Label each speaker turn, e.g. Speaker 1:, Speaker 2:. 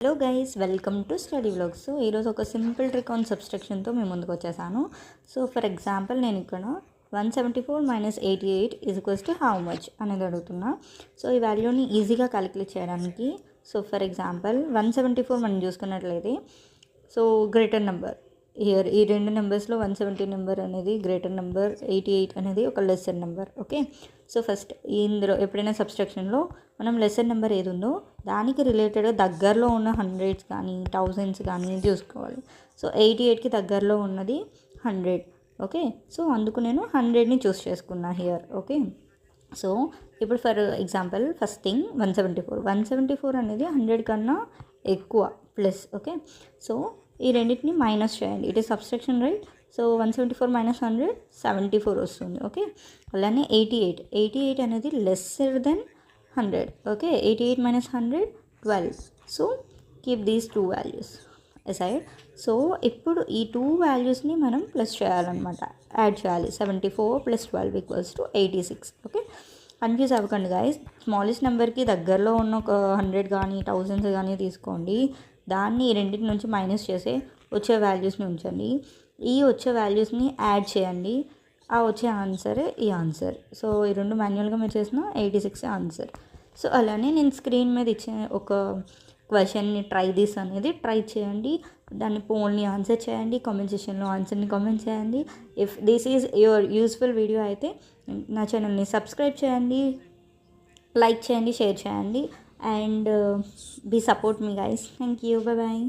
Speaker 1: Hello guys, welcome to study vlogs. So ఈరోజు ఒక simple trick on సబ్స్ట్రక్షన్తో మేము ముందుకు వచ్చేసాను. సో ఫర్ ఎగ్జాంపుల్ నేను ఇక్కడ 174 - 88 = హౌ మచ్ అనేది అడుగుతున్నా. సో ఈ వాల్యూని ఈజీగా క్యాలిక్యులేట్ చేయడానికి, సో ఫర్ ఎగ్జాంపుల్ 174 మనం చూసుకున్నట్లయితే, సో గ్రేటర్ నెంబర్ హియర్ ఈ రెండు నెంబర్స్లో 170 నెంబర్ అనేది గ్రేటర్ నెంబర్, 88 అనేది ఒక lesser number. Okay, so first ఇందులో ఎప్పుడైనా సబ్స్ట్రక్షన్లో మనం లెసర్ నెంబర్ ఏది ఉందో దానికి రిలేటెడ్ దగ్గరలో ఉన్న హండ్రెడ్స్ కానీ థౌజండ్స్ కానీ చూసుకోవాలి. సో 88కి దగ్గరలో ఉన్నది 100. ఓకే, సో అందుకు నేను 100ని చూస్ చేసుకున్నా హియర్. ఓకే, సో ఇప్పుడు ఫర్ ఎగ్జాంపుల్ ఫస్ట్ థింగ్ 174 అనేది 100 కన్నా ఎక్కువ ప్లస్. ఓకే, సో ఈ రెండింటిని మైనస్ చేయండి. It is subtraction, right? So 174 - 100 74 వస్తుంది. ఓకే, అలానే 88 అనేది lesser than 100. Okay, 88 - 100 12. So keep these two values aside. So ఇప్పుడు ఈ టూ వాల్యూస్ని మనం ప్లస్ చేయాలన్నమాట, యాడ్ చేయాలి. 74 + 12 = 86. ఓకే, కన్ఫ్యూజ్ అవ్వకండి గాయస్. స్మాలెస్ట్ నెంబర్కి దగ్గరలో ఉన్న ఒక 100 కానీ థౌజండ్స్ కానీ తీసుకోండి. దాన్ని ఈ రెండింటి నుంచి మైనస్ చేసి వచ్చే వాల్యూస్ని ఉంచండి. ఈ వచ్చే వాల్యూస్ని యాడ్ చేయండి. ఆ వచ్చే ఆన్సరే ఈ ఆన్సర్. సో ఈ రెండు మాన్యువల్గా మీరు చేసిన 86 ఆన్సర్. సో అలానే నేను స్క్రీన్ మీద ఇచ్చే ఒక క్వశ్చన్ని ట్రై చేయండి. దాన్ని పోల్ని ఆన్సర్ చేయండి. కామెంట్ సెక్షన్లో ఆన్సర్ని కామెంట్ చేయండి. If this is your useful video అయితే నా ఛానల్ని సబ్స్క్రైబ్ చేయండి, లైక్ చేయండి, షేర్ చేయండి, and be support me guys. Thank you, bye.